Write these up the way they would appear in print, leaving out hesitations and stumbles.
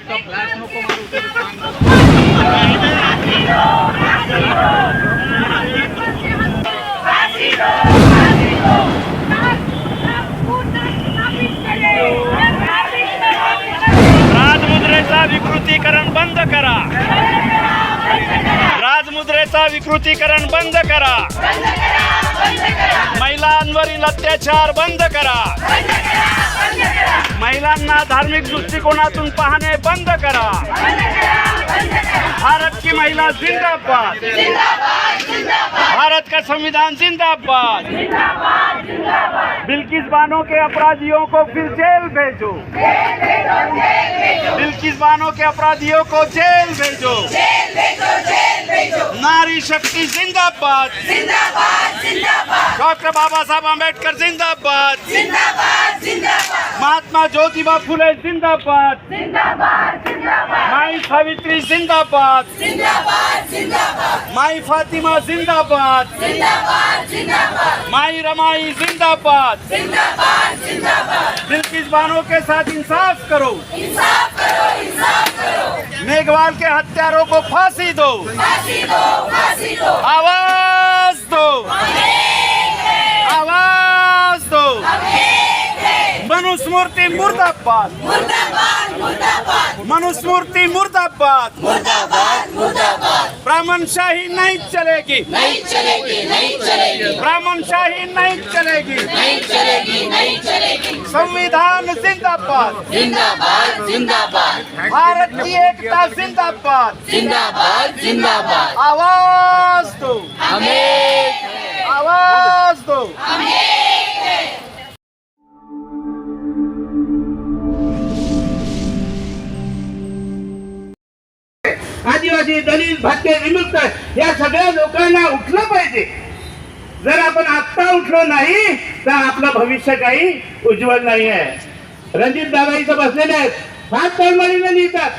फक्त फ्लॅश नको मारू तरी सांग. राजमुद्रेचा विकृतीकरण बंद करा. राजमुद्रेचा विकृतीकरण बंद करा. महिलांवरील अत्याचार बंद करा. महिलांना धार्मिक दृष्टिकोनातून पाहणे बंद करा. भारत की महिला जिंदाबाद. भारत का संविधान जिंदाबाद. बिल्किस बानो के अपराधियों को फिर जेल भेजो. बिल्किस बानो के अपराधियों को जेल भेजो. नारी शक्ति जिंदाबाद. डॉक्टर बाबा साहब आंबेडकर जिंदाबाद. महात्मा ज्योतिबा फुले जिंदाबाद. माई सावित्री जिंदाबाद. माई फातिमा जिंदाबाद. माई रमाई जिंदाबाद. बिल्किस बानो के साथ इंसाफ करो. मेघवाल के हत्यारों को फांसी दो. आवाज दो. आवाज दो. मनुस्मृति मुर्दाबाद. मनुस्मृति मुर्दाबाद. ब्राह्मणशाही नहीं चलेगी. ब्राह्मणशाही नहीं चलेगी. संविधान जिंदाबाद. भारत की एकता जिंदाबाद. आवाज दो. आवाज दो. आदिवासी, दलित, भाटके, विमुक्त या सगळ्या लोकांना उठलं पाहिजे. जर आपण आत्ता उठलो नाही तर आपलं भविष्य काही उज्ज्वल नाही आहे. रणजित दादा इथं बसलेले आहेत. फार तळमळीने लिहितात.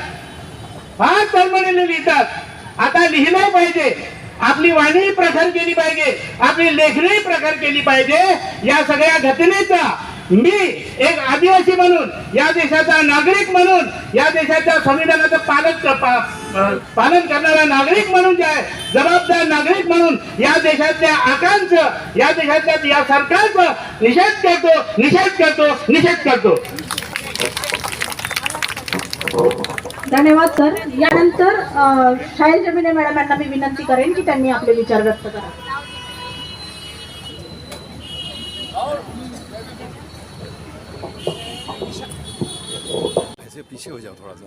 आता लिहिलं पाहिजे. आपली वाणी प्रखर केली पाहिजे. आपली लेखणी प्रखर केली पाहिजे. या सगळ्या घटनेचा मी एक आदिवासी म्हणून, या देशाचा नागरिक म्हणून, या देशाच्या संविधानाचं पालन करणारा नागरिक म्हणून, जे आहे जबाबदार नागरिक म्हणून या देशातल्या आकांक्षा, या देशातल्या या सरकारचा निषेध करतो. धन्यवाद सर. यानंतर शाहील जमिने मॅडम यांना मी विनंती करेन की त्यांनी आपले विचार व्यक्त करा. पीछे हो जाओ थोड़ा सा.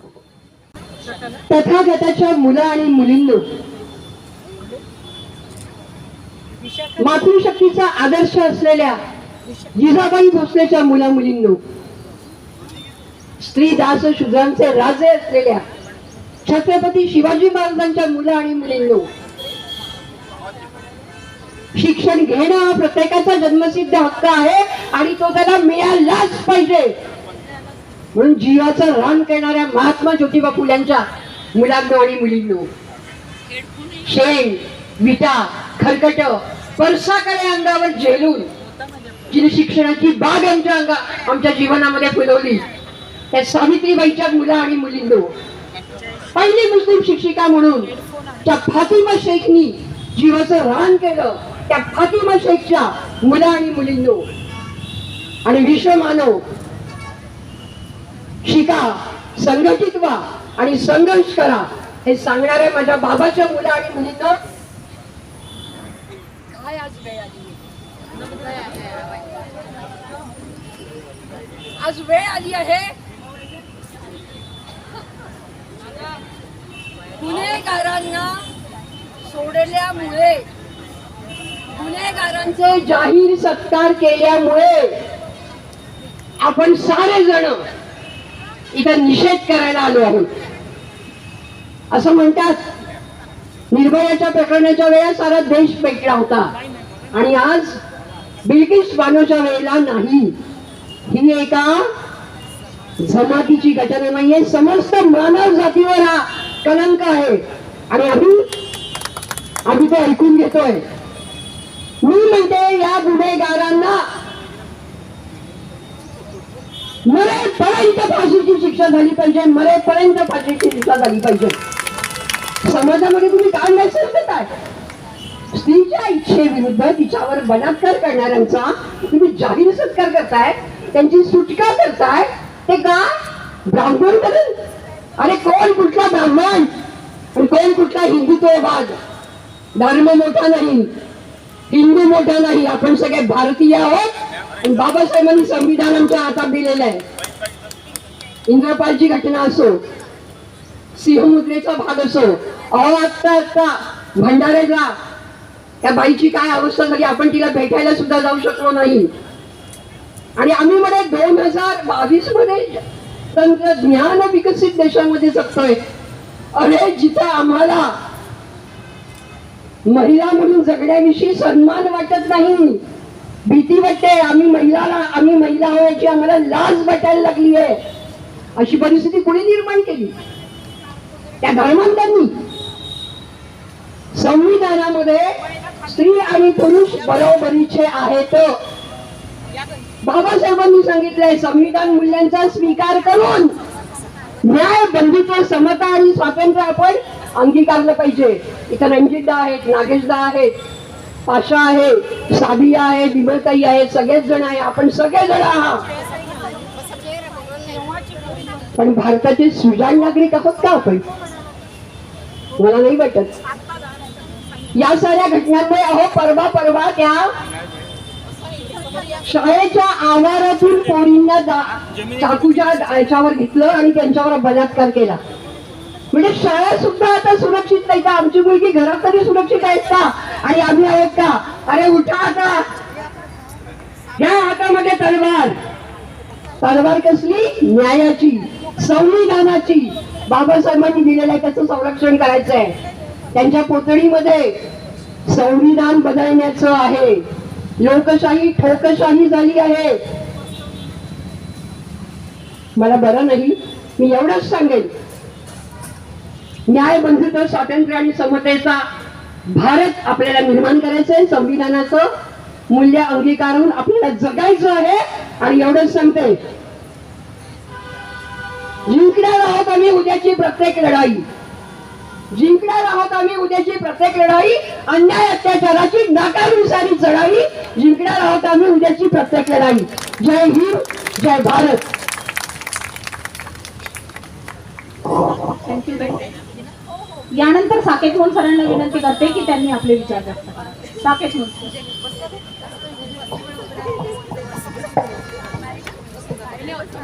तथागताच्या मुलं आणि मुलींनो, मातृशक्तीचा आदर्श असलेल्या जिजाबाई भोसलेच्या मुला मुलींनो, स्त्री दास शूद्रांचे राजे असलेल्या छत्रपती शिवाजी महाराजांच्या मुलं आणि मुलींनो, शिक्षण घेणं हा प्रत्येकाचा जन्मसिद्ध हक्क आहे आणि तो त्याला मिळालाच पाहिजे. म्हणून जीवाचं रान करणाऱ्या महात्मा ज्योतिबा फुल्यांच्या मुलांनो आणि मुलींनो, शेण, विटा, खरकट, परसाकडे अंगावर झेलून जिने शिक्षणाची बाग आमच्या जीवनामध्ये फुलवली, त्या सावित्रीबाईच्या मुला आणि मुलींनो, पहिली मुस्लिम शिक्षिका म्हणून त्या फातिमा शेखनी जीवाचं रान केलं, त्या फातिमा शेखच्या मुला आणि मुलींनो, आणि विश्वमानव शिका, संघटित व्हा आणि संघर्ष करा हे सांगणाऱ्या माझ्या बाबाच्या मुला आणि मुलींना, काय आज वेळ आली आहे. गुन्हेगारांना सोडल्यामुळे, गुन्हेगारांचे जाहीर सत्कार केल्यामुळे आपण सारे जण इथं निषेध करायला आलो आहोत. असं म्हणतात, निर्भयाच्या प्रकरणाच्या वेळेला सारा देश पेटला होता आणि आज बिल्किस बानोच्या वेळेला नाही. ही एका जमातीची घटना नाहीये, समस्त मानव जातीवर हा कलंक आहे आणि आम्ही ते ऐकून घेतोय. मी म्हणते, या गुन्हेगारांना मरेपर्यंत फाशीची शिक्षा झाली पाहिजे, मरेपर्यंत फाशीची शिक्षा झाली पाहिजे. समाजामध्ये तुम्ही काय मेसेज देताय? स्त्रीच्या इच्छेविरुद्ध तिच्यावर बलात्कार करणाऱ्यांचा तुम्ही जाहीर सत्कार करताय, त्यांची सुटका करताय. ते का? ब्राह्मण करून? अरे कोण कुठला ब्राह्मण आणि कोण कुठला हिंदुत्ववाद? धर्म मोठा नाही, हिंदू मोठा नाही, आपण सगळे भारतीय आहोत. आणि बाबासाहेबांनी संविधान आमच्या हातात दिलेलं आहे. इंद्रपालची घटना असो, सिंहमुद्रेचा भाग असो, अहो आता भंडाऱ्याला त्या बाईची काय अवस्था झाली, आपण तिला भेटायला सुद्धा जाऊ शकलो नाही. आणि आम्ही म्हणे 2022 मध्ये तंत्रज्ञान विकसित देशामध्ये जगतोय. अरे जिथं आम्हाला महिला म्हणून जगण्याविषयी सन्मान वाटत नाही, भीती वाटते, आम्ही महिला व्हायची आम्हाला लाज वाटायला लागली आहे, अशी परिस्थिती कुणी निर्माण केली? त्या धर्मांतांनी. संविधानामध्ये स्त्री आणि पुरुष बरोबरीचे आहेत. बाबासाहेबांनी सांगितलंय संविधान मूल्यांचा स्वीकार करून न्याय, बंधुत्व, समता आणि स्वातंत्र्य आपण अंगीकारलं पाहिजे. इथं रणजितदा आहेत, नागेशदा आहेत, पाशा आहे, साबिया आहे, विमलताई आहेत, सगळेच जण आहे, आपण सगळेजण आहात. पण भारताचे सुजाण नागरिक आहोत का आपण? मला नाही वाटत. या साऱ्या घटनांमुळे अहो परवा त्या शाळेच्या आवारातून पोरींना चाकूच्या याच्यावर घेतलं आणि त्यांच्यावर बलात्कार केला. म्हणजे शाळा सुद्धा आता सुरक्षित नाही का? आमची मुलगी घरात तरी सुरक्षित आहेत का? आणि आम्ही आहोत का? अरे उठा आता, घ्या हातामध्ये तलवार. तलवार कसली? न्यायाची, संविधानाची. बाबासाहेबांनी दिलेल्या त्याचं संरक्षण करायचंय. त्यांच्या पुतळीमध्ये संविधान बदलण्याचं आहे. लोकशाही ठोकशाही झाली आहे. मला बरं नाही, मी एवढंच सांगेन, न्याय, बंधुत्व, स्वातंत्र्य आणि समतेचा भारत आपल्याला निर्माण करायचं आहे. संविधानाचं मूल्य अंगीकारून आपल्याला जगायचं आहे. आणि एवढंच सांगते, जिंकणार आहोत आम्ही उद्याची प्रत्येक लढाई. जिंकणार आहोत आम्ही उद्याची प्रत्येक लढाई. अन्याय अत्याचाराची नाकानुसारी चढाई जिंकणार आहोत आम्ही उद्याची प्रत्येक लढाई. जय हिंद, जय भारत. थँक्यू. यानंतर साकेत मोहन सरांना विनंती करते की त्यांनी आपले विचार व्यक्त करावे. साकेत मोहन सर.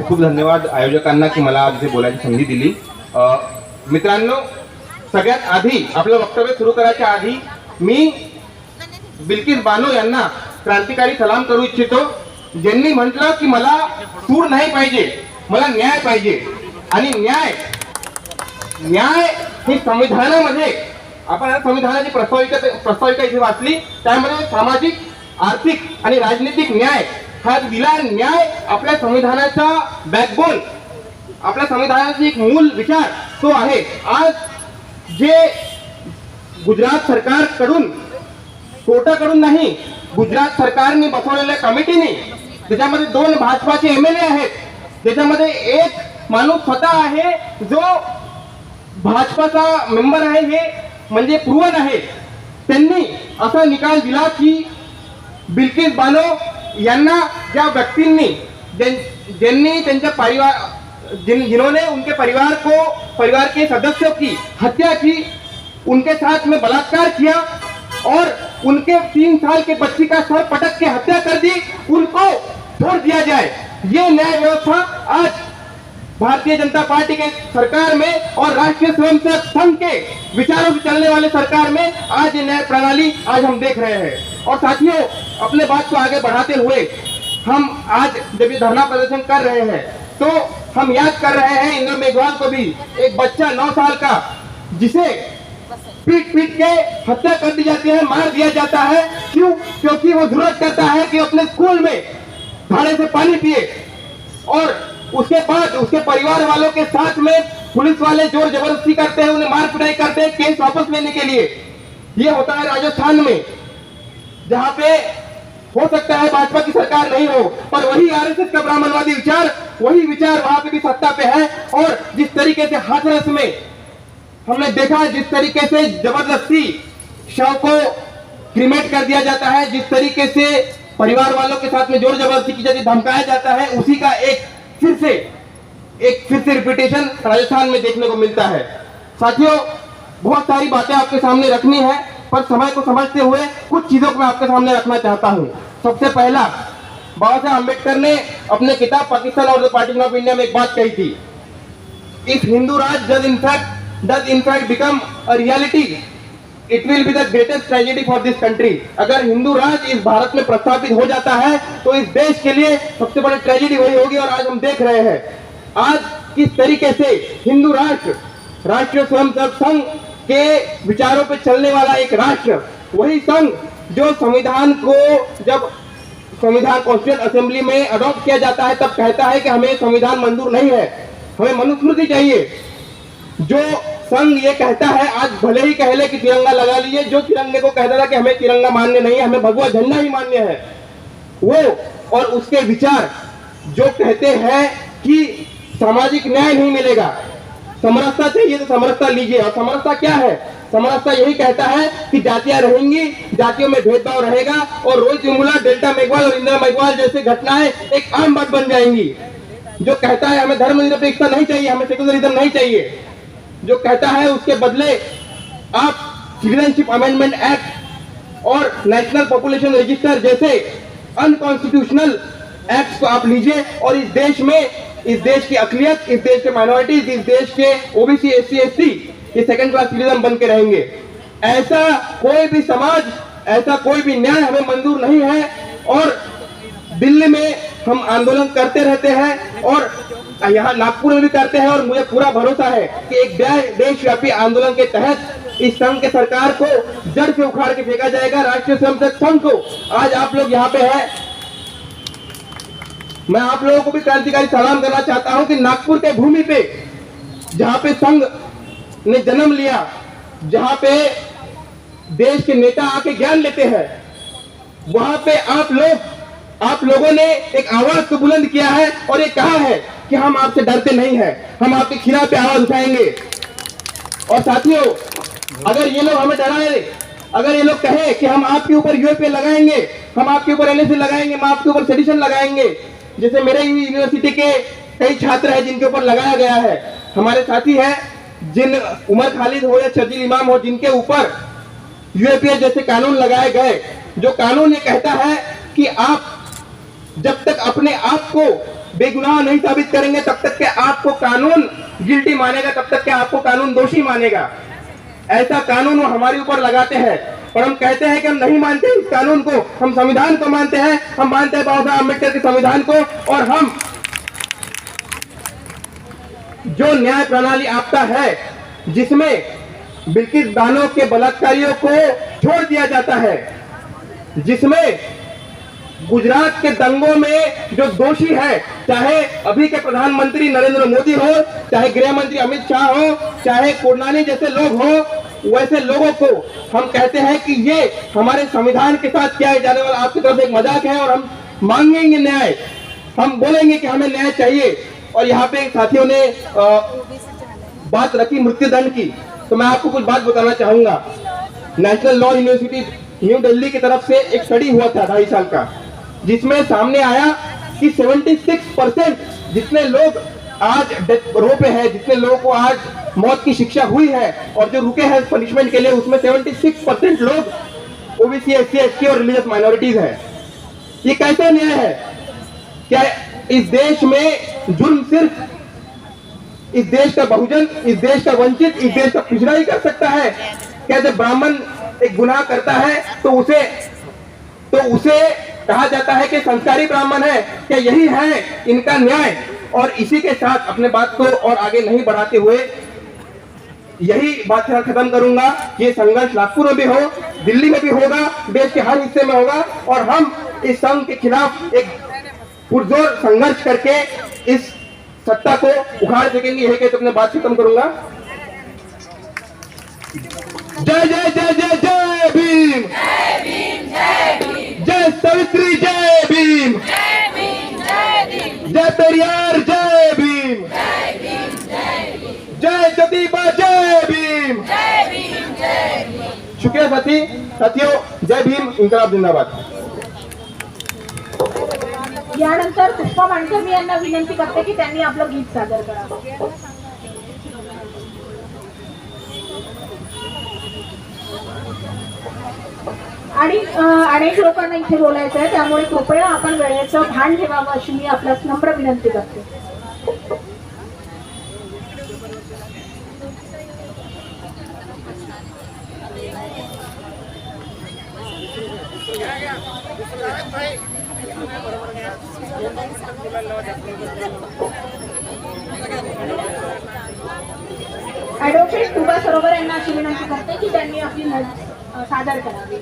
खूप धन्यवाद आयोजकांना की मला आज इथे बोलायची संधी दिली. मित्रांनो, सगळ्यात आधी आपलं वक्तव्य सुरू करायच्या आधी मी बिल्किस बानो यांना क्रांतिकारी सलाम करू इच्छितो, ज्यांनी म्हटलं की मला सूड नाही पाहिजे, मला न्याय पाहिजे. आणि न्याय ही संविधानामध्ये, आपण संविधानाची प्रस्ताविका इथे वाचली, त्यामध्ये सामाजिक, आर्थिक आणि राजनीतिक न्याय हा दिला. न्याय आपल्या संविधानाचा बॅकबोन, आपल्या संविधानाचा एक मूल विचार तो आहे. आज जे गुजरात सरकारकडून, कोर्टाकडून नाही, गुजरात सरकारने बसवलेल्या कमिटीने, त्याच्यामध्ये 2 भाजपाचे MLA आहेत, त्याच्यामध्ये एक माणूस स्वतः आहे जो भाजपाचा मेंबर आहे, हे म्हणजे प्रूव्हन आहे. त्यांनी असा निकाल दिला की बिल्किस बानो यांना, ज्या व्यक्तींनी, जिन्होंने उनके परिवार के सदस्यों की हत्या की, उनके साथ में बलात्कार किया और उनके 3 साल के बच्ची का सर पटक के हत्या कर दी, उनको छोड़ दिया जाए. ये न्याय व्यवस्था आज भारतीय जनता पार्टी के सरकार में और राष्ट्रीय स्वयंसेवक संघ के विचारों से चलने वाले सरकार में आज ये न्याय प्रणाली आज हम देख रहे हैं. और साथियों, अपने बात को आगे बढ़ाते हुए हम आज जब ये धरना प्रदर्शन कर रहे हैं तो हम याद कर रहे हैं इंद्र मेघवाल को भी, एक बच्चा 9 साल का जिसे पीट के हत्या कर दी जाती है, मार दिया जाता है. क्यों? क्योंकि वो जरूरत करता है कि अपने स्कूल में भाड़े से पानी पिए. और उसके बाद उसके परिवार वालों के साथ में पुलिस वाले जोर जबरदस्ती करते हैं, उन्हें मार पिटाई करते हैं केस वापस लेने के लिए. ये होता है राजस्थान में, जहां पे हो सकता है भाजपा की सरकार नहीं हो, पर वही आरएसएस का ब्राह्मणवादी विचार वही विचार वहां पे भी सत्ता पे है। और जिस तरीके से हाथरस में हमने देखा, जिस तरीके से जबरदस्ती शव को क्रीमेट कर दिया जाता है, जिस तरीके से परिवार वालों के साथ में जोर जबरदस्ती की जाती है, धमकाया जाता है, उसी का एक फिर से रिपीटेशन राजस्थान में देखने को मिलता है। साथियों, बहुत सारी बातें आपके सामने रखनी है, पर समय को समझते हुए कुछ चीजों को मैं आपके सामने रखना चाहता हूं। सबसे पहला, बाबा साहब अम्बेडकर ने अपने किताब पाकिस्तान और द पार्टीशन ऑफ इंडिया में एक बात कही थी, if Hindu Raj does in fact become a reality, it will be the greatest tragedy for this country। अगर हिंदू राज इस भारत में प्रस्तावित हो जाता है तो इस देश के लिए सबसे बड़ी ट्रेजेडी वही होगी। और आज हम देख रहे हैं आज किस तरीके से हिंदू राष्ट्र, राष्ट्रीय स्वयंसेवक संघ के विचारों पर चलने वाला एक राष्ट्र, वही संघ जो संविधान को जब संविधान कॉन्स्टिट्यूएंट असेंबली में अडॉप्ट किया जाता है तब कहता है कि हमें संविधान मंजूर नहीं है, हमें मनुस्मृति चाहिए। जो संघ ये कहता है, आज भले ही कह ले कि तिरंगा लगा लीजिए, जो तिरंगे को कहता था कि हमें तिरंगा मान्य नहीं है, हमें भगवा झंडा ही मान्य है, वो और उसके विचार जो कहते हैं कि सामाजिक न्याय नहीं मिलेगा, समरसता चाहिए तो समरसता लीजिए। और समरसता क्या है? समरसता यही कहता है कि जातियां रहेंगी, जातियों में भेदभाव रहेगा और रोहित वेमुला, डेल्टा मेघवाल और इंदिरा मेघवाल जैसे घटनाएं एक आम बात बन जाएंगी। जो कहता है हमें धर्मनिरपेक्षता नहीं चाहिए, हमें सेकुलरिज्म नहीं चाहिए, जो कहता है उसके बदले आप सिटीजनशिप अमेंडमेंट एक्ट और नेशनल पॉपुलेशन रजिस्टर जैसे अनकॉन्स्टिट्यूशनल एक्ट्स को आप लीजिए और इस देश में, इस देश की अकलियत, इस देश के माइनॉरिटीज, इस देश के ओबीसी, एससी, एसटी ये सेकंड क्लास सिटीजन बन के रहेंगे। ऐसा कोई भी समाज, ऐसा कोई भी न्याय हमें मंजूर नहीं है। और दिल्ली में हम आंदोलन करते रहते हैं और यहाँ नागपुर में भी करते हैं और मुझे पूरा भरोसा है कि एक देशव्यापी आंदोलन के तहत इस संघ के सरकार को जड़ से उखाड़ के फेंका जाएगा। राष्ट्रीय स्वयंसेवक संघ को आज आप लोग यहाँ पे हैं, मैं आप लोगों को भी क्रांतिकारी सलाम करना चाहता हूं कि नागपुर के भूमि पे जहां पे संघ ने जन्म लिया, जहां पे देश के नेता आके ज्ञान लेते हैं, वहां पे आप लोगों ने एक आवाज को बुलंद किया है और ये कहा है कि हम आपसे डरते नहीं हैं, हम आपके खिलाफ पे आवाज उठाएंगे। और साथियों, अगर ये लोग हमें डराए, अगर ये लोग कहे कि हम आपके ऊपर यूएपीए लगाएंगे, हम आपके ऊपर एनएसए लगाएंगे, हम आपके ऊपर सेडिशन लगाएंगे, जैसे मेरे यूनिवर्सिटी के कई छात्र हैं जिनके ऊपर लगाया गया है, हमारे साथी हैं जिन उमर खालिद हो या शर्जील इमाम हो जिनके ऊपर यूएपीए जैसे कानून लगाए गए, जो कानून ये कहता है कि आप जब तक अपने आप को बेगुनाह नहीं साबित करेंगे तब तक के आपको कानून गिल्टी मानेगा, तब तक के आपको कानून दोषी मानेगा। ऐसा कानून वो हमारे ऊपर लगाते हैं और हम कहते हैं कि हम नहीं मानते इस कानून को, हम संविधान को मानते हैं, हम मानते हैं बाबा साहब अम्बेडकर के संविधान को। और हम जो न्याय प्रणाली आपका है जिसमें बिल्किस बानो के बलात्कारियों को छोड़ दिया जाता है, जिसमें गुजरात के दंगों में जो दोषी है, चाहे अभी के प्रधानमंत्री नरेंद्र मोदी हो, चाहे गृह मंत्री अमित शाह हो, चाहे कोडनानी जैसे लोग हो, वैसे लोगों को हम कहते हैं कि ये हमारे संविधान के साथ किया जाने वाला आपकी तरफ से एक मजाक है और हम मांगेंगे न्याय, हम बोलेंगे कि हमें न्याय चाहिए। और यहाँ पे साथियों ने बात रखी मृत्युदंड की, तो मैं आपको कुछ बात बताना चाहूंगा। National law university new Delhi की तरफ से एक स्टडी हुआ था 2.5 साल का, जिसमें सामने आया कि 76% जितने लोग आज डेथ रो पे है, जितने लोगों को आज मौत की शिक्षा हुई है और जो रुके हैं पनिशमेंट के लिए, उसमें 76% लोग ओबीसी, एससी, एसटी और रिलीजियस माइनॉरिटीज हैं। ये कैसा न्याय है? क्या इस देश में जुर्म सिर्फ इस देश का बहुजन, इस देश का वंचित, इस देश का पिछड़ा ही कर सकता है? क्या जब ब्राह्मण एक गुनाह करता है तो उसे कहा जाता है कि संस्कारी ब्राह्मण है? क्या यही है इनका न्याय? और इसी के साथ अपने बात को और आगे नहीं बढ़ाते हुए यही बात खत्म करूंगा। ये संघर्ष नागपुर में भी हो, दिल्ली में भी होगा, देश के हर हिस्से में होगा और हम इस संघ के खिलाफ एक पुरजोर संघर्ष करके इस सत्ता को उखाड़ सकेंगे। यही कहते अपने बात खत्म करूंगा। जय जय जय जय जय भीम, जय सावित्री, जय भीम। जय पेरियार जय भीम, जय ज्योतिबा जय भीम। शुक्रिया साथियों, जय भीम, इन्कलाब जिंदाबाद। यानंतर पुष्पा मांडकर मी यांना विनंती करते की त्यांनी आपलं गीत सादर करावं. आणि अनेक लोकांना इथे बोलायचं आहे, त्यामुळे कृपया आपण वेळेचं भान ठेवावं अशी मी आपल्यास नम्र विनंती करते. ॲडव्होकेट तुबा सरोवर यांना अशी विनंती करते की त्यांनी आपली सादर करावी.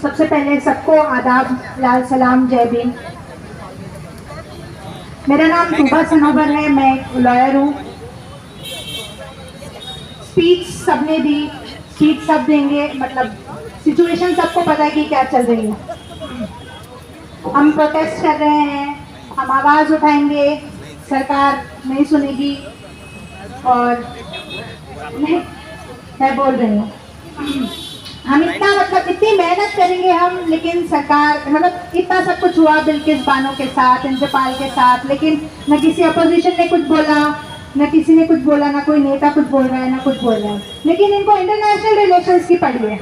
सबसे पहले सबको आदाब, लाल सलाम, जय भीम। मेरा नाम तुबा सनोवर है, मैं एक लॉयर हूँ। स्पीच सबने दी, स्पीच सब देंगे, मतलब सिचुएशन सबको पता है कि क्या चल रही है। हम प्रोटेस्ट कर रहे हैं, हम आवाज़ उठाएंगे, सरकार नहीं सुनेगी और नहीं, मैं बोल रही हूँ हम इतना मतलब इतनी मेहनत करेंगे हम, लेकिन सरकार मतलब इतना सब कुछ हुआ बिल्किस बानो के साथ, इंद्रपाल के साथ, लेकिन न किसी अपोजिशन ने कुछ बोला, न किसी ने कुछ बोला, ना कोई नेता कुछ बोल रहा है, ना कुछ बोल रहा है। लेकिन इनको इंटरनेशनल रिलेशंस की पड़ी है,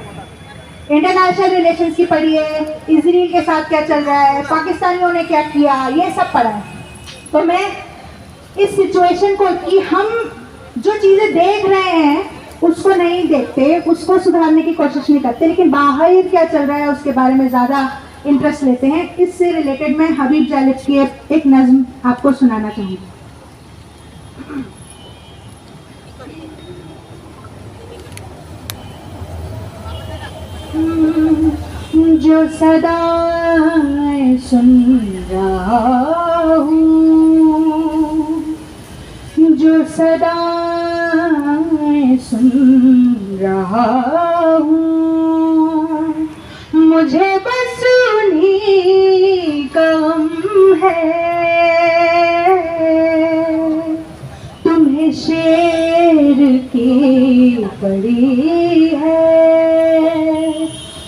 इंटरनेशनल रिलेशंस की पड़ी है, इजराइल के साथ क्या चल रहा है, पाकिस्तानियों ने क्या किया, ये सब पड़ा है। तो मैं इस सिचुएशन को कि हम जो चीज़ें देख रहे हैं उसको नहीं देखते, उसको सुधारने की कोशिश नहीं करते, लेकिन बाहर क्या चल रहा है उसके बारे में ज़्यादा इंटरेस्ट लेते हैं। इससे रिलेटेड मैं हबीब जालिब की एक नज़्म आपको सुनाना चाहूँगी। जो सदाएं सुन रहा हूँ, जो सदाएं सुन रहा हूँ, मुझे बस उन्हीं का गम है। तुम्हें शेर की पड़ी है,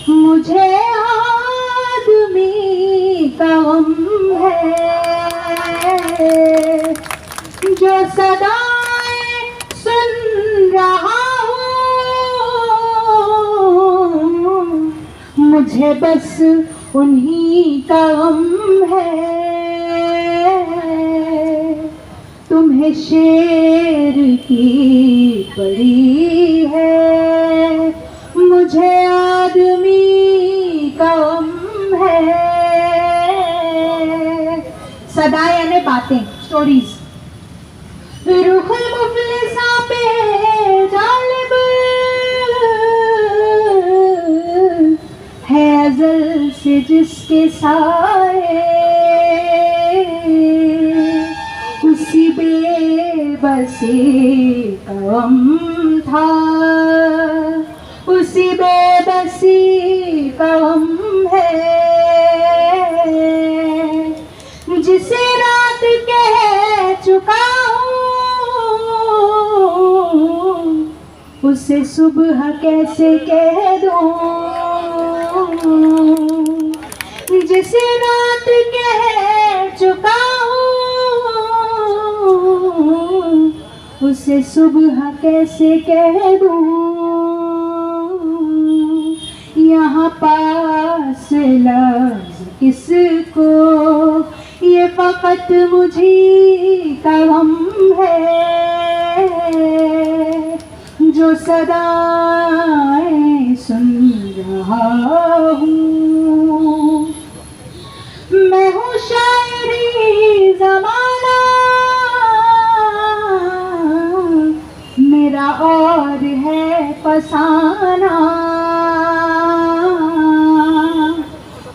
मुझे आदमी का गम है। जो सदाएं सुन रहा हूँ, मुझे बस उन्हीं का गम है। तुम्हें शेर की पड़ी है, मुझे आदमी का गम है। सदा यानी बातें, स्टोरीज। रुखुल मुफलिसा पे जालिब है अज़ल से जिसके साए, उसी बेबसी का गम था, उसी बेबसी का गम है। जिसे रात कह चुका उसे सुबह कैसे कह दूं, जिसे रात कह चुका हूँ, उसे सुबह कैसे कह दूं। यहाँ पास लफ्ज़ किसको, ये फकत मुझी का गम है। जो सदाएं सुन रहा हूँ, मैं हूँ शायरी ज़माना, मेरा और है फसाना।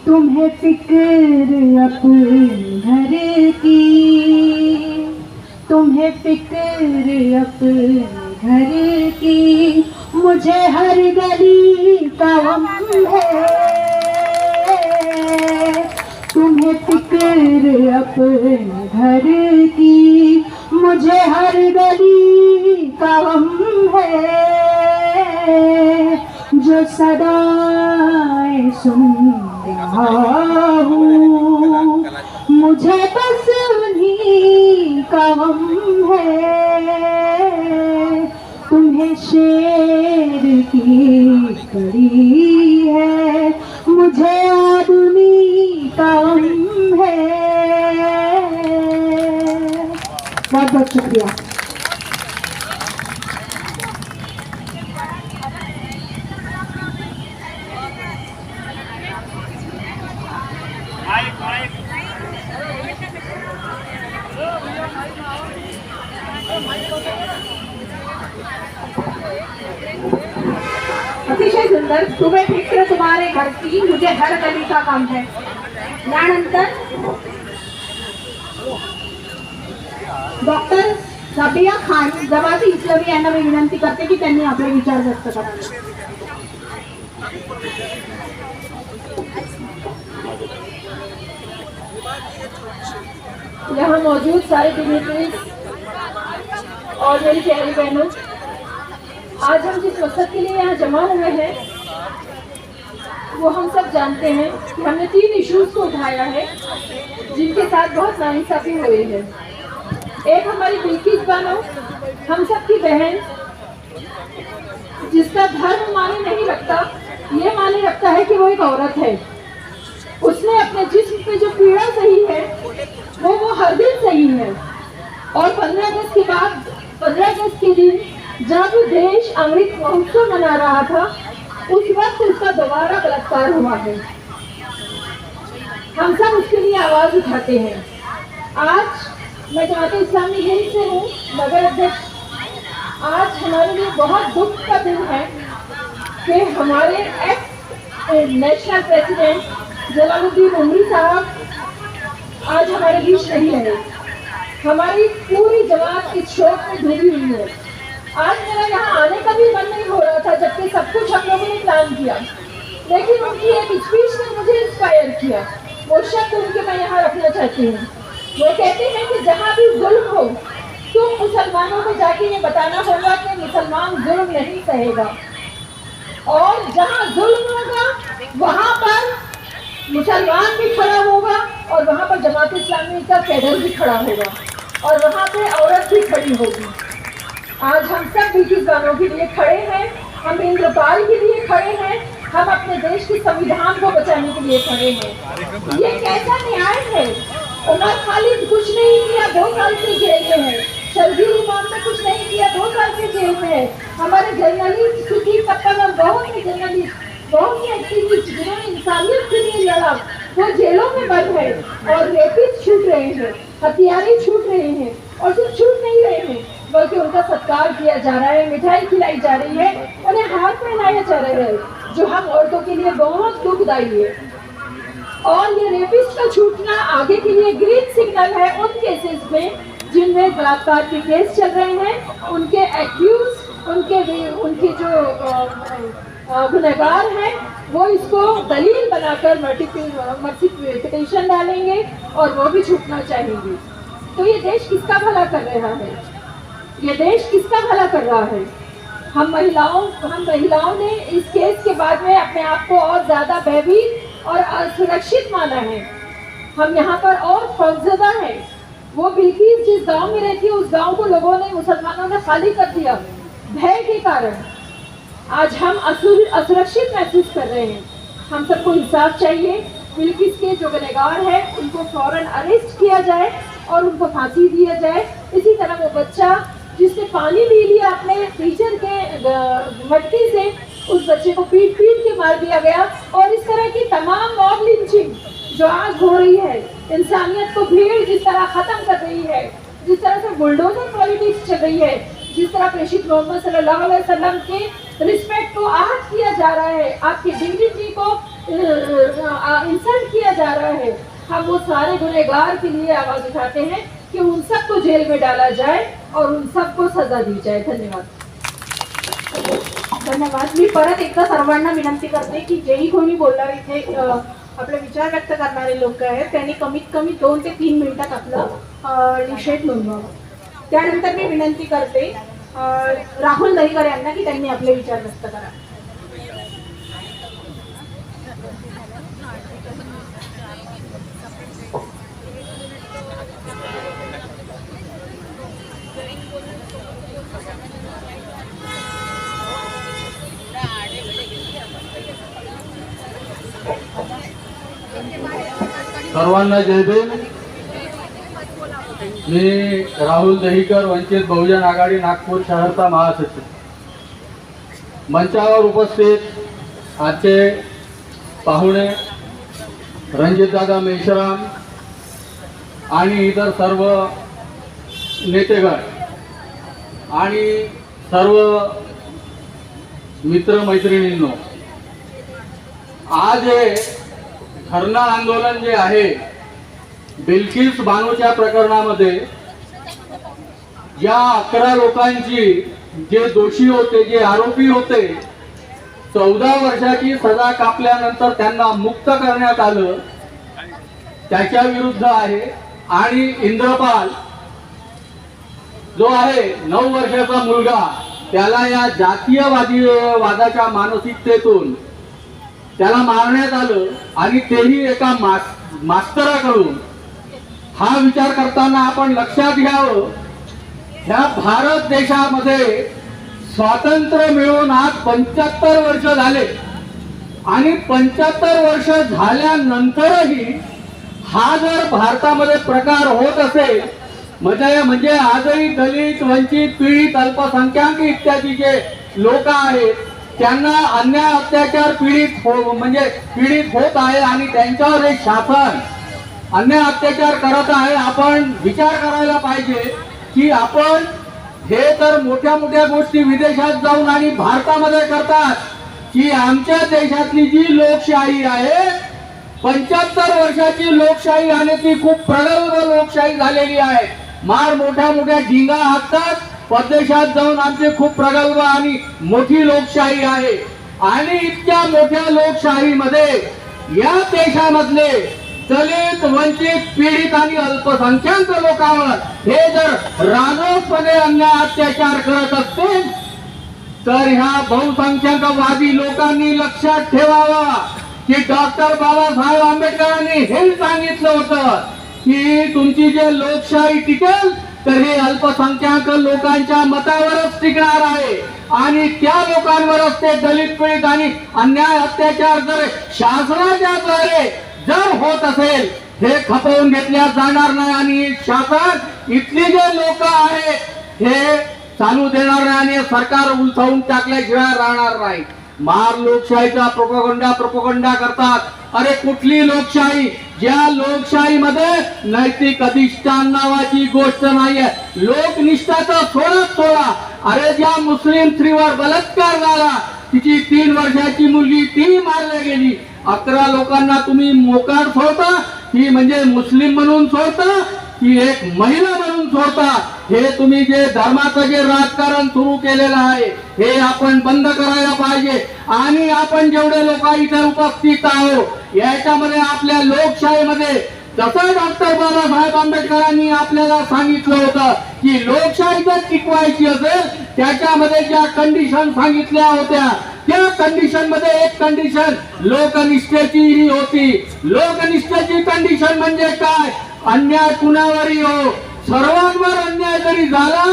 तुम्हें फिक्र अपनी तुम्हें फिक्र अपने घर की, मुझे हर गली का गम है। तुम्हें फिक्र अपने घर की, मुझे हर गली का गम है। जो सदाएं सुन रहा हूँ, मुझे बस उन्हीं का गम है। तुम्हें शेर की कड़ी है, मुझे आदमी का गम है। बहुत बहुत शुक्रिया। माइक माइक अतिशय सुंदर. तुम्हें फिक्र तुम्हारे घर की, मुझे हर गली का काम है. यानंतर डॉक्टर साबिया खान जमाती इस्लामी यांना मी विनंती करते की त्यांनी आपले विचार व्यक्त करावे. यहाँ मौजूद सारे डिग्निटरीज और मेरी प्यारी बहनों, आज हम जिस मकसद के लिए यहाँ जमा हुए हैं वो हम सब जानते हैं कि हमने 3 इश्यूज को उठाया है जिनके साथ बहुत नाइंसाफी हुई है. एक हमारी बिल्किस बानो, हम सब की बहन, जिसका धर्म माने नहीं रखता, ये माने रखता है कि वो एक औरत है. उसने अपने जिस्म पे जो पीड़ा सही है वो हर दिन सही है. और 15 अगस्त के बाद 15 अगस्त के दिन जब देश अमृत महोत्सव मना रहा था, उस वक्त उसका दोबारा बलात्कार हुआ है. हम सब उसके लिए आवाज उठाते हैं. आज मैं जमात इस्लामी हिंद से हूँ, नगर अध्यक्ष. आज हमारे लिए बहुत दुख का दिन है कि हमारे ex national president Jalaluddin Umari साहब आज हमारे बीच नहीं रहे. हमारी पूरी जमात इस शोक में डूबी हुई है. आज मेरा यहाँ आने का भी मन नहीं हो रहा था, जबकि सब कुछ हम लोगों ने प्लान किया, लेकिन उनकी एक स्पीच ने मुझे इंस्पायर किया. वो शब्द उनके मैं यहाँ रखना चाहती हूँ. वो कहते हैं कि जहाँ भी जुल्म हो, तुम मुसलमानों को जाके ये बताना होगा कि मुसलमान जुल्म नहीं सहेगा, और जहाँ जुल्म होगा वहाँ पर मुसलमान भी खड़ा होगा, और वहाँ पर जमात इस्लामी का कैडर भी खड़ा होगा, और वहाँ पे औरत भी खड़ी होगी. आज हम सब बिल्किस बानो के लिए खड़े हैं, हम इंद्रपाल के लिए खड़े हैं, हम अपने देश के संविधान को बचाने के लिए खड़े हैं. ये कैसा न्याय है? उमर खालिद कुछ नहीं किया, 2 साल से जेल में है. शर्जील इमाम ने कुछ नहीं किया, 2 साल से जेल में है. हमारे जर्नलिस्ट सुधीर तक्कर, बहुत से जर्नलिस्ट, बहुत से एक्टिविस्ट जिन्होंने इंसानियत के लिए लड़ा, वो जेलों में बंद है. और रेपिस्ट छूट रहे हैं, हथियारे छूट रहे हैं, और सिर्फ छूट नहीं रहे हैं बल्कि उनका सत्कार किया जा रहा है, मिठाई खिलाई जा रही है, उन्हें हाथ पहनाया जा रहा है, जो हम औरतों के लिए बहुत दुखदायी है. और ये रेपिस्ट का छूटना आगे के लिए ग्रीन सिग्नल है उन केसेस में जिनमें बलात्कार के केस चल रहे हैं. उनके एक्यूज, उनके जो गुनहगार हैं, वो इसको दलील बनाकर मर्सी पिटीशन डालेंगे और वो भी छूटना चाहेंगे. तो ये देश किसका भला कर रहा है? ये देश किसका भला कर रहा है? हम महिलाओं ने इस केस के बाद में अपने आप को और ज्यादा भयभीत और असुरक्षित माना है. हम यहाँ पर और खौफजदा हैं. वो बिल्किस जिस गांव में रहती है, उस गांव को लोगों ने, मुसलमानों ने खाली कर दिया भय के कारण. आज हम असुरक्षित महसूस कर रहे हैं. हम सबको इंसाफ चाहिए. बिल्किस के जो गुनहगार है उनको फौरन अरेस्ट किया जाए और उनको फांसी दिया जाए. इसी तरह वो बच्चा जिसने पानी पी लिया अपने टीचर के मट्टी से, उस बच्चे को पीट के मार दिया गया. और इस तरह की तमाम मॉब लिंचिंग जो आज हो रही है, इंसानियत को भीड़ जिस तरह खत्म कर रही है, जिस तरह से बुलडोजर पॉलिटिक्स चल रही है, जिस तरह प्रेषित मोहम्मद सल्लल्लाहु अलैहि वसल्लम के रिस्पेक्ट को आहत किया जा रहा है, आपकी डिग्निटी को इंसल्ट किया जा रहा है, हम वो सारे गुनहगार के लिए आवाज उठाते हैं कि उन सबको जेल में डाला जाए और उन सबको सजा दी जाए। धन्यवाद। धन्यवाद। मी परत एकदा सर्वांना विनंती करते की जेही कोणी बोलणार इथे आपले विचार व्यक्त करणारे लोक आहेत त्यांनी कमीत कमी 2 ते 3 मिनिटात आपलं निषेध नोंदवावा। त्यानंतर मी विनंती करते राहुल दहीकर यांना की त्यांनी आपले विचार व्यक्त करा। सर्वांना जय भीम। मी राहुल दहीकर, वंचित बहुजन आघाडी नागपूर शहरचा महासचिव। मंचावर उपस्थित आजचे पाहुणे रणजितदादा मेश्राम आणि इतर सर्व नेतेगण आणि सर्व मित्रमैत्रिणींनो, आज हे धरणं आंदोलन जे आहे बिल्किस बानोच्या प्रकरणामध्ये या 11 लोकांची जे दोषी होते, जे आरोपी होते, 14 वर्षाची सजा कापल्यानंतर त्यांना मुक्त करण्यात आलं, त्याच्या विरुद्ध आहे। आणि इंद्रपाल जो आहे 9 वर्षाचा मुलगा, त्याला या जातीयवादी वादाच्या मानसिकतेतून त्याला मारण्यात आलं आणि तेही एका मास्तराकडून। हा विचार करताना आपण लक्षात घ्यावं, ह्या भारत देशामध्ये स्वातंत्र्य मिळून आज 75 वर्ष झाले आणि 75 वर्ष झाल्यानंतरही हा जर भारतामध्ये प्रकार होत असेल म्हणजे आजही दलित, वंचित, पीडित, अल्पसंख्याक इत्यादी जे लोक आहेत त्यांना अन्याय अत्याचार पीडित होत आहे आणि त्यांच्यावर एक शासन अन्याय अत्याचार करत आहे। आपण विचार करायला पाहिजे की आपण हे तर मोठ्या मोठ्या गोष्टी विदेशात जाऊन आणि भारतामध्ये करतात की आमच्या देशातली जी लोकशाही आहे 75 वर्षाची लोकशाही आणि ती खूप प्रगल्भ लोकशाही झालेली आहे। मार मोठ्या मोठ्या ढिंगा हाकतात, परदेशात जाऊन आमची खूप प्रगल्भ आणि मोठी लोकशाही आहे। आणि इतक्या मोठ्या लोकशाहीमध्ये या देशामधले दलित, वंचित, पीडित आणि अल्पसंख्याक लोकांवर हे जर राजरोसपणे अन्याय अत्याचार करत असतील तर ह्या बहुसंख्याकवादी लोकांनी लक्षात ठेवावा की डॉक्टर बाबासाहेब आंबेडकरांनी हे सांगितलं होतं की तुमची जे लोकशाही टिकेल तर हे अल्पसंख्याक लोकांच्या मतावरच टिकणार आहे आणि त्या लोकांवरच ते दलित, पीडित आणि अन्याय अत्याचार जर शासनाच्या द्वारे जर होत असेल हे खपवून घेतल्या जाणार नाही आणि शासन इथली जे लोक आहेत हे चालू देणार नाही आणि सरकार उलथवून टाकल्याशिवाय राहणार नाही। मार लोकशाहीचा प्रोपगंडा करतात। अरे कुठली लोकशाही? ज्या लोकशाहीमध्ये नैतिक अधिष्ठान नावाची गोष्ट नाहीये, लोकनिष्ठा तर सोडा। अरे ज्या मुस्लिम स्त्रीवर बलात्कार झाला, तिची 3 वर्षाची मुलगी ती मारली गेली, 11 लोकांना तुम्ही मोकाट सोडता की म्हणजे मुस्लिम म्हणून सोडता की एक महिला म्हणून सोडता? हे तुम्ही जे धर्माचं जे राजकारण सुरू केलेलं आहे हे आपण बंद करायला पाहिजे। आणि आपण जेवढे लोक इथे उपस्थित आहोत याच्यामध्ये आपल्या लोकशाहीमध्ये जसं डॉक्टर बाबासाहेब आंबेडकरांनी आपल्याला सांगितलं होतं की लोकशाही जर टिकवायची असेल त्याच्यामध्ये ज्या कंडिशन सांगितल्या होत्या त्या कंडिशन मध्ये एक कंडिशन लोकनिष्ठेची होती। लोकनिष्ठेची कंडिशन म्हणजे काय? अन्याय कुणावरही हो, सर्वांवर अन्याय जरी झाला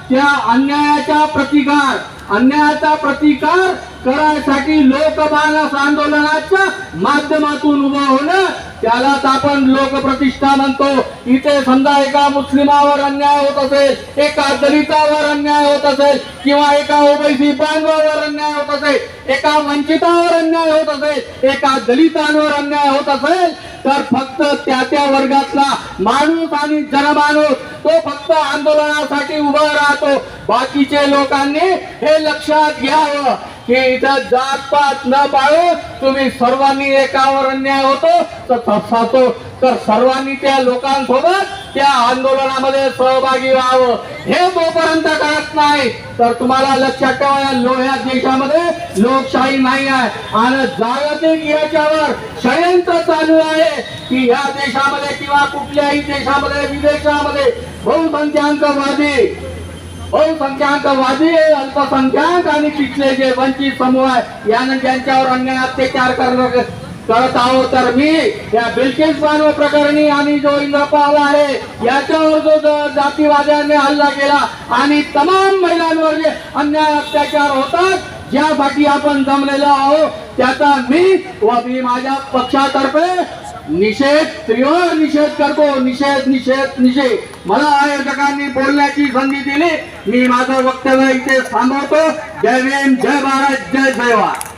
त्या अन्यायाचा प्रतिकार करायसाठी लोकमानस आंदोलनाच्या माध्यमातून उभं होणं त्यालाच आपण लोकप्रतिष्ठा म्हणतो। इथे समजा एका मुस्लिमावर अन्याय होत असेल, एका दलितावर अन्याय होत असेल किंवा एका ओबीसी बांधवावर अन्याय होत असेल, एका वंचितावर अन्याय होत असेल, एका दलितांवर अन्याय होत असेल तर फक्त त्या वर्गातला माणूस आणि जनमानूस तो फक्त आंदोलनासाठी उभा राहतो। बाकीचे लोकांनी हे लक्षात घ्यावं की इथं जातपात न पाळून तुम्ही सर्वांनी एकावर अन्याय होतो तर सर्वांनी त्या लोकांसोबत त्या आंदोलनामध्ये सहभागी व्हावं. हे जोपर्यंत करत नाही तर तुम्हाला लक्षात ठेवा, या देशामध्ये लोकशाही नाही आहे आणि जागतिक याच्यावर षडयंत्र चालू आहे की या देशामध्ये किंवा कुठल्याही देशामध्ये विदेशामध्ये बहुसंख्याकवादी अल्पसंख्याक आणि पिछले जे वंचित समूह आहे यानं ज्यांच्यावर अन्याय अत्याचार करत आहोत. तर मी या बिल्किस बानो प्रकरणी आणि जो इंद्रपाल आहे याच्यावर जो जातीवाद्याने हल्ला केला आणि तमाम महिलांवर जे अन्याय अत्याचार होतात ज्यासाठी आपण जमलेलो आहोत त्याचा मी माझ्या पक्षातर्फे तीव्र निषेध करतो. निषेध. मला आयोजकांनी बोलण्याची संधी दिली. मी माझं वक्तव्य इथे थांबवतो. जय भीम, जय भारत, जय जवान.